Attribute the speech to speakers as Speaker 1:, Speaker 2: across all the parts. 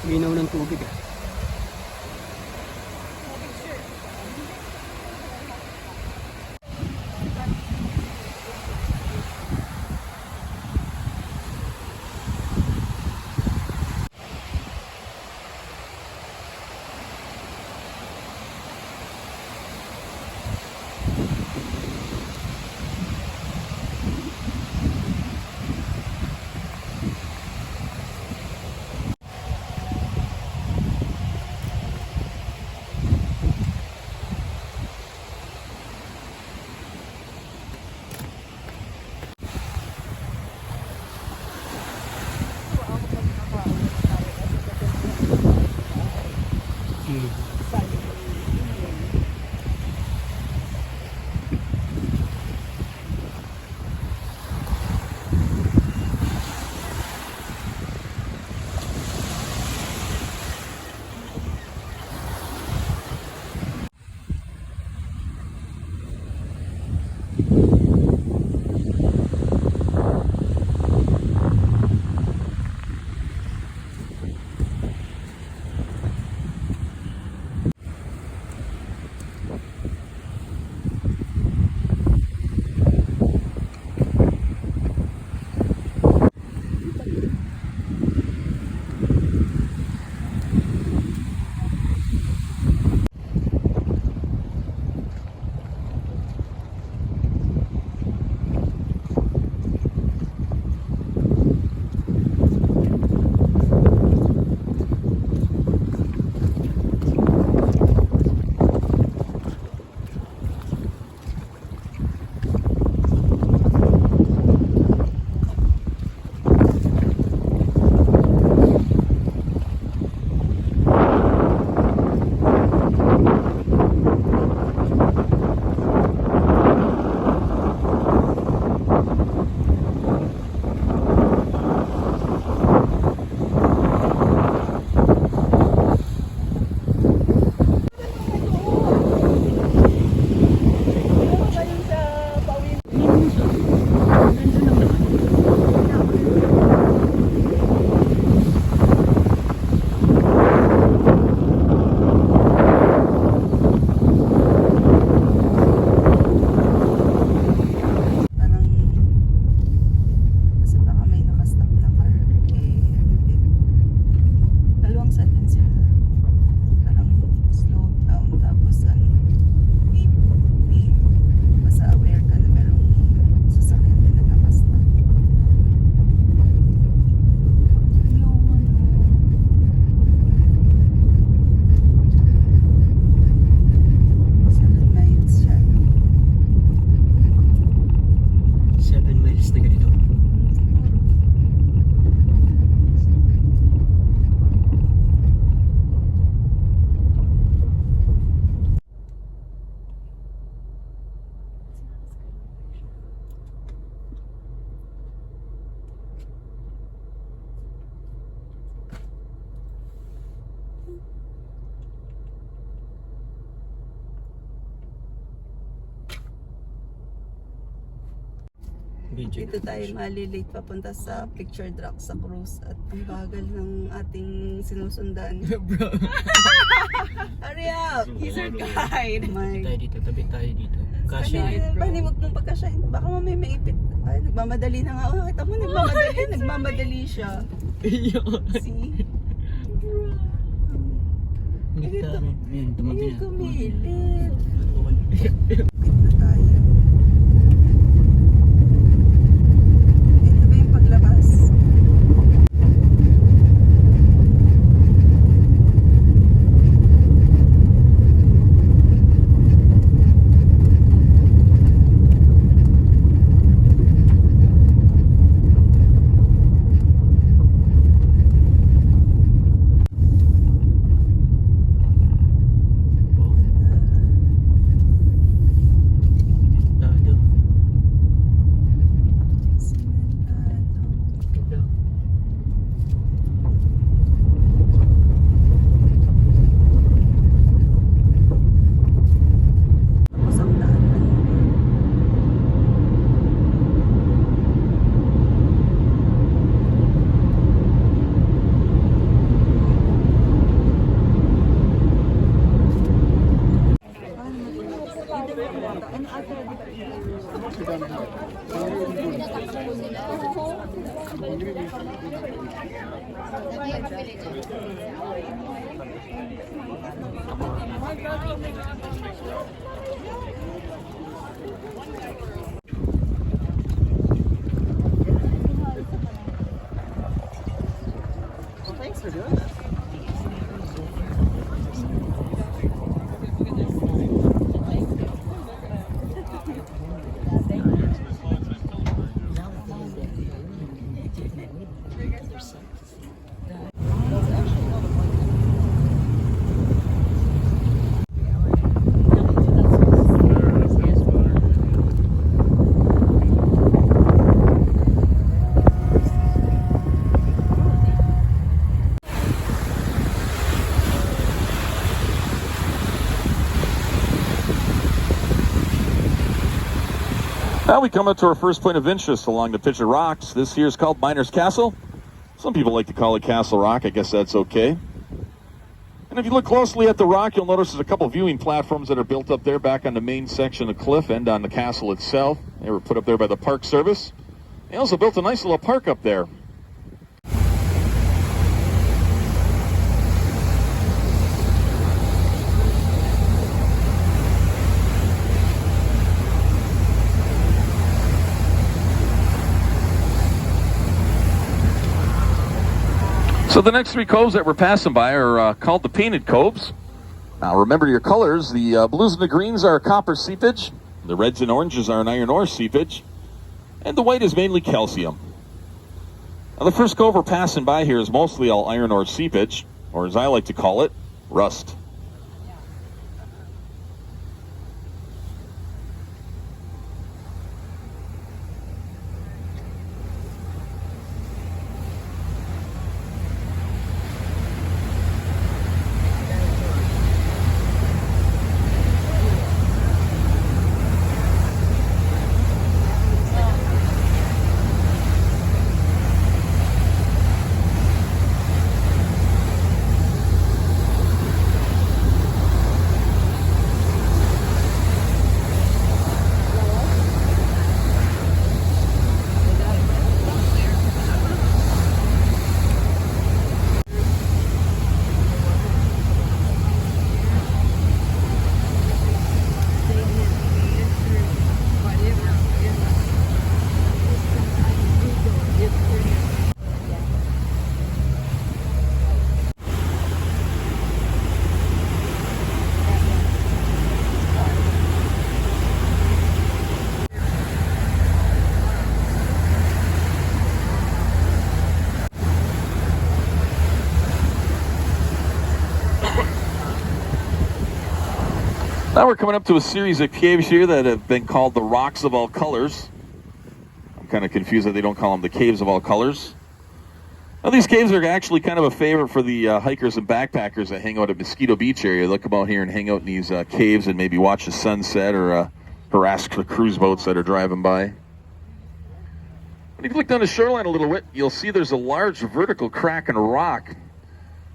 Speaker 1: Linaw ng tubig ah.
Speaker 2: Dito tayo malilate papunta sa picture drop sa cruise at ang bagal ng ating sinusundan.
Speaker 1: Bro.
Speaker 2: Hurry up! He's our guide! My...
Speaker 1: Tayo dito, tabi tayo dito. Kasya.
Speaker 2: Bani, wag mong pagkasyahin. Baka mamay maipit. Ay, nagmamadali na nga. Oh, kita mo, nagmamadali. Nagmamadali siya. See?
Speaker 1: Ito. Ayan, tumabi na.
Speaker 2: Kumilit. Na tayo. Ito ba yung paglabas? Thanks for doing this.
Speaker 3: Now we come up to our first point of interest along the Pitcher Rocks. This here is called Miners Castle. Some people like to call it Castle Rock. I guess that's okay. And if you look closely at the rock, you'll notice there's a couple viewing platforms that are built up there back on the main section of the cliff and on the castle itself. They were put up there by the Park Service. They also built a nice little park up there. So the next three coves that we're passing by are called the Painted Coves. Now remember your colors. The blues and the greens are copper seepage. The reds and oranges are an iron ore seepage. And the white is mainly calcium. Now the first cove we're passing by here is mostly all iron ore seepage, or as I like to call it, rust. Now we're coming up to a series of caves here that have been called the Rocks of All Colors. I'm kind of confused that they don't call them the Caves of All Colors. Now these caves are actually kind of a favorite for the hikers and backpackers that hang out at Mosquito Beach area. They'll come out here and hang out in these caves and maybe watch the sunset or harass the cruise boats that are driving by. When you look down the shoreline a little bit, you'll see there's a large vertical crack in a rock.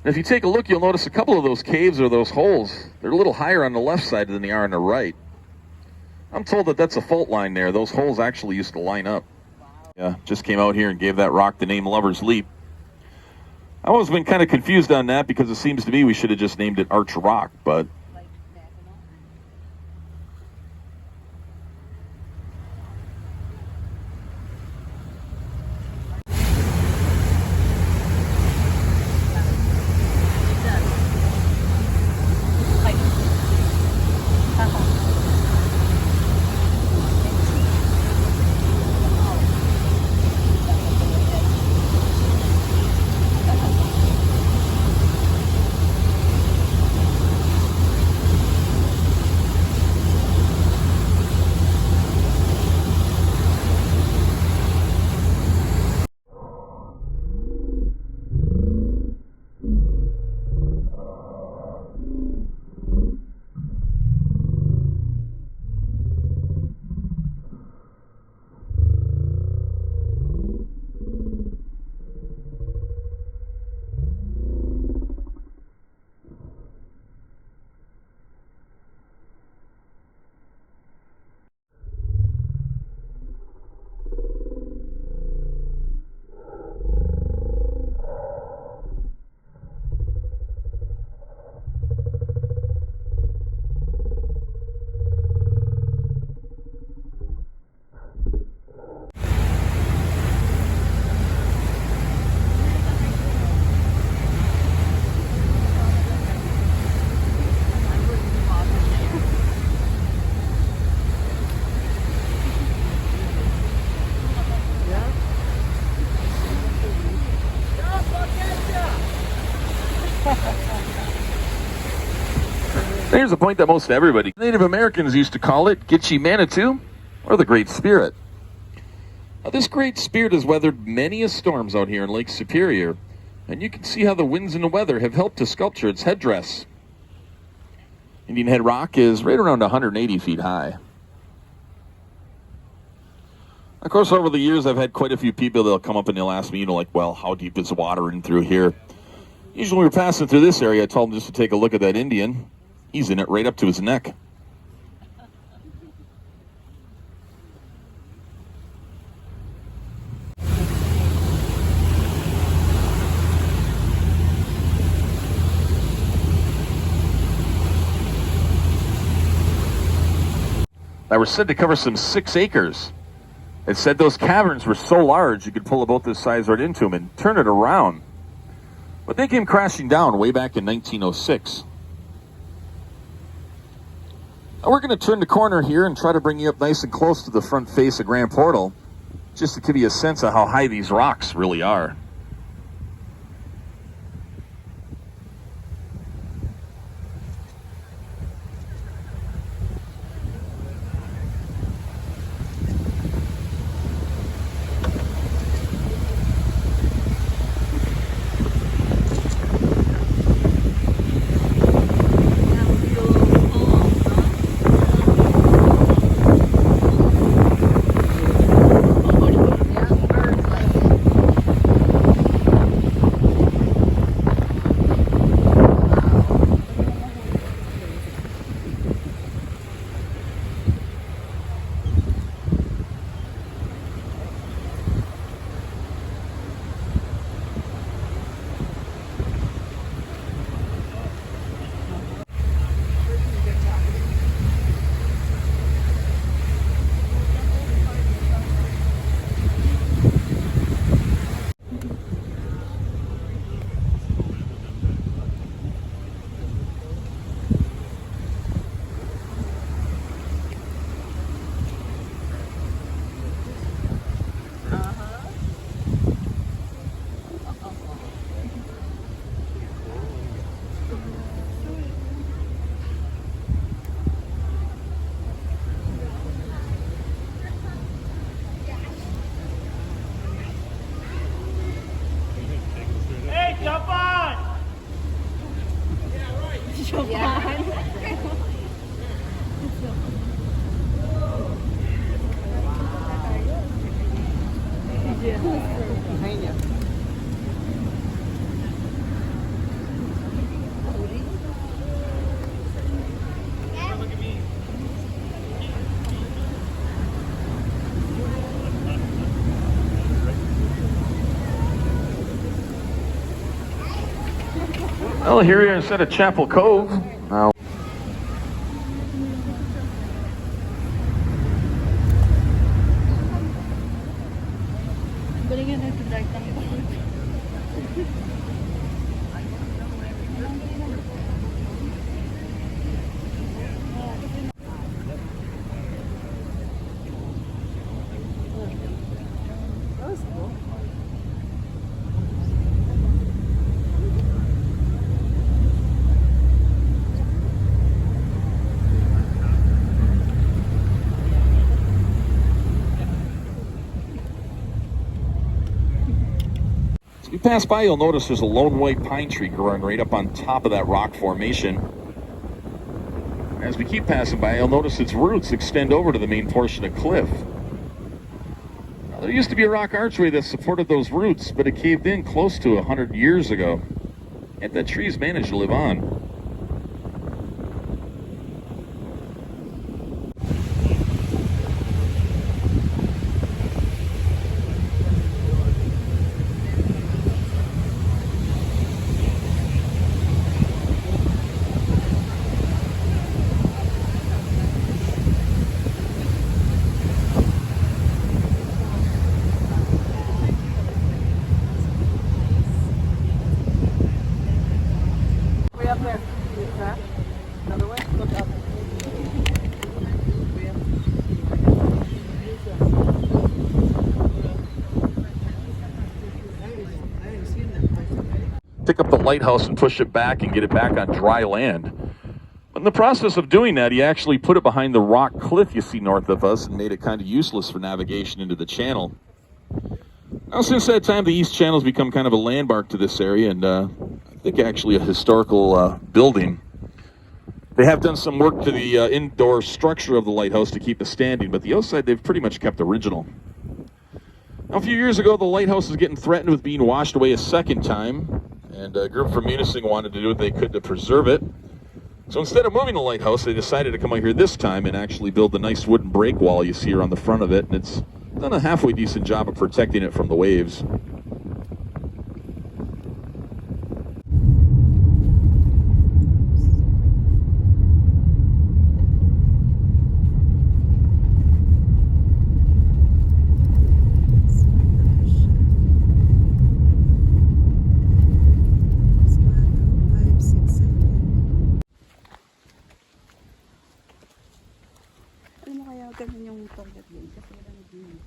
Speaker 3: And if you take a look, you'll notice a couple of those caves or those holes, they're a little higher on the left side than they are on the right. I'm told that that's a fault line there. Those holes actually used to line up. Yeah, just came out here and gave that rock the name Lover's Leap. I've always been kind of confused on that because it seems to me we should have just named it Arch Rock, but here's a point that most everybody, Native Americans used to call it Gitche Manitou, or the Great Spirit. Now, this Great Spirit has weathered many a storms out here in Lake Superior, and you can see how the winds and the weather have helped to sculpture its headdress. Indian Head Rock is right around 180 feet high. Of course, over the years, I've had quite a few people that'll come up and they'll ask me, like, well, how deep is the water in through here? Usually when we're passing through this area, I told them just to take a look at that Indian. He's in it right up to his neck. Now, we're said to cover some 6 acres. It said those caverns were so large you could pull a boat this size right into them and turn it around. But they came crashing down way back in 1906. Now we're going to turn the corner here and try to bring you up nice and close to the front face of Grand Portal, just to give you a sense of how high these rocks really are. Well, here we are instead of Chapel Cove. Now, you pass by, you'll notice there's a lone white pine tree growing right up on top of that rock formation. As we keep passing by, you'll notice its roots extend over to the main portion of cliff. Now, there used to be a rock archway that supported those roots, but it caved in close to 100 years ago. Yet that tree's managed to live on. Pick up the lighthouse and push it back and get it back on dry land. But in the process of doing that, he actually put it behind the rock cliff you see north of us and made it kind of useless for navigation into the channel. Now, since that time, the East Channel has become kind of a landmark to this area, and I think actually a historical building. They have done some work to the indoor structure of the lighthouse to keep it standing, but the outside they've pretty much kept original. Now, a few years ago, the lighthouse was getting threatened with being washed away a second time, and a group from Munising wanted to do what they could to preserve it. So instead of moving the lighthouse, they decided to come out here this time and actually build the nice wooden break wall you see here on the front of it, and it's done a halfway decent job of protecting it from the waves.
Speaker 2: Ano mo kaya ganun yung toilet din? Kasi wala na din.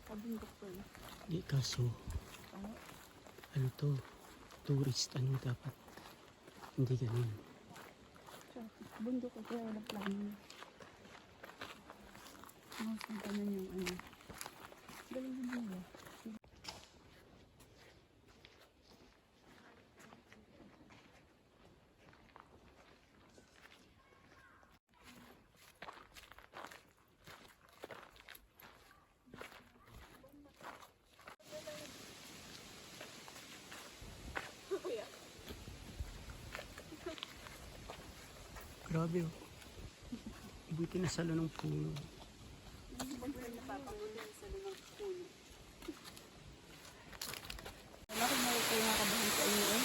Speaker 2: Kabundok ko eh.
Speaker 1: Di kaso, ano to, tourist, ano dapat, hindi ganun.
Speaker 2: So, bundok ko kaya wala plano. Ganun yung ano. Galing yung mga.
Speaker 1: Grabe oh. Buti na salo ng puno.
Speaker 2: Wala ko na kayo nakabahan sa inyo eh.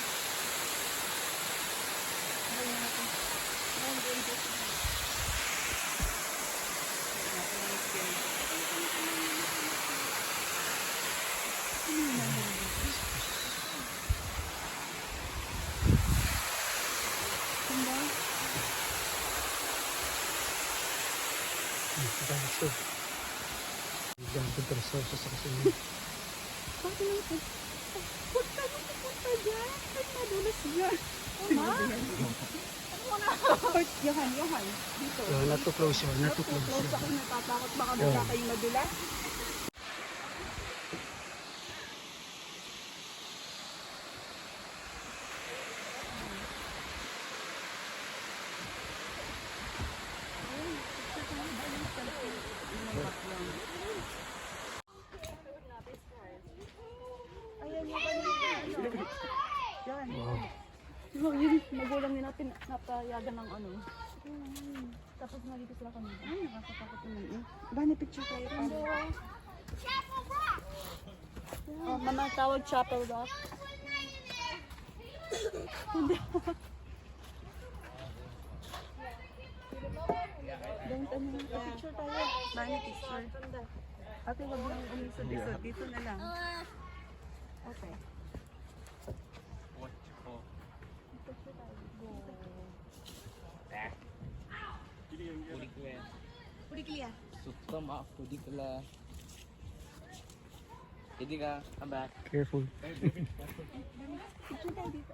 Speaker 1: Kaso, bigyan ko resources sa kasi mo.
Speaker 2: Bakit naman ito? Huwag ka nang pupunta dyan. Ay, madulas dyan. Tama? Ano mo na? Yohan. Dito.
Speaker 1: Not too close yun, not too close.
Speaker 2: Close ako, natatakot baka bigla kayong madulas. Yung magulang nila napayagan ng ano. Tapos nalito sila kanina. Ay, nakakatakot naman eh. Bani picture tayo pa. Chapel Rock! Mama, tawag Chapel Rock. Hindi. Don't ano, picture tayo. Bani picture. Ate, wag lang umisod-isod. Dito na lang. Okay. Pudiklia.
Speaker 4: Suka maaf pudikla. Jadi ka, come back.
Speaker 1: Careful.
Speaker 2: Picture tayo dito.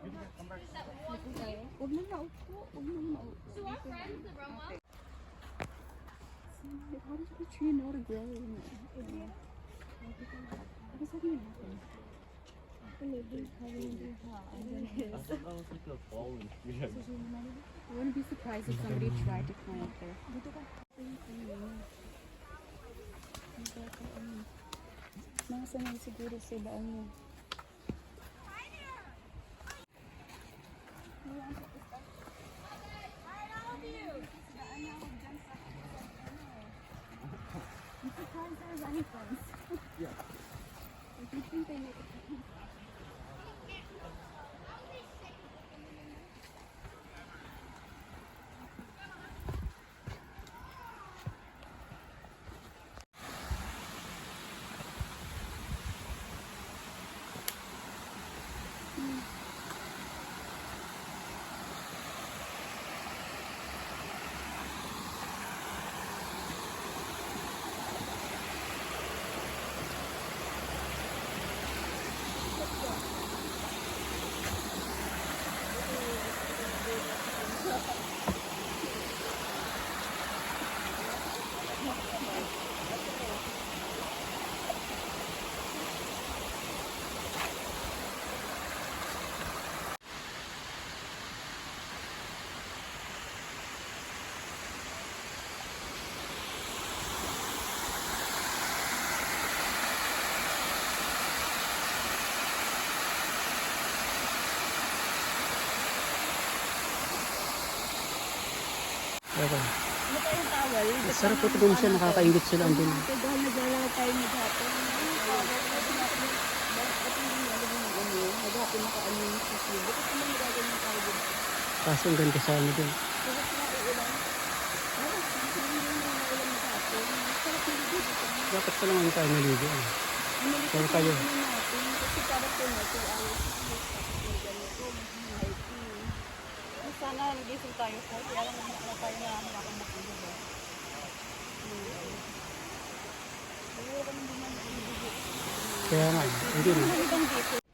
Speaker 2: Huwag na maupo. Huwag na maupo. Okay. How does the tree know to grow? Ano sabihin natin? I wouldn't be surprised if somebody tried to climb up there. Mga sanay siguro sila ano. I'm surprised there's any friends. Yeah. I think they make it.
Speaker 1: Pero,
Speaker 2: Ano tayong towel?
Speaker 1: sarap po doon siya, nakakaingit sila andun.
Speaker 2: Dahil naglalaro tayo maghapon. Maghapon naka-ano yung sisiyo. Bakit naman nagagawin tayo doon?
Speaker 1: Kaso ang ganda sa ano doon.
Speaker 2: Bakit na uulan? Hindi na uulan maghapon. Sarap niligo dito.
Speaker 1: Dapat pa naman tayo naligo. Pero kayo,
Speaker 2: Natin, kasi parang po na 2 hours. Ganito, hiking. Sana nagising tayo po. Kaya lang na tayo na makamakilo ba?
Speaker 1: kaya nga, hindi na.
Speaker 2: Hanggang dito.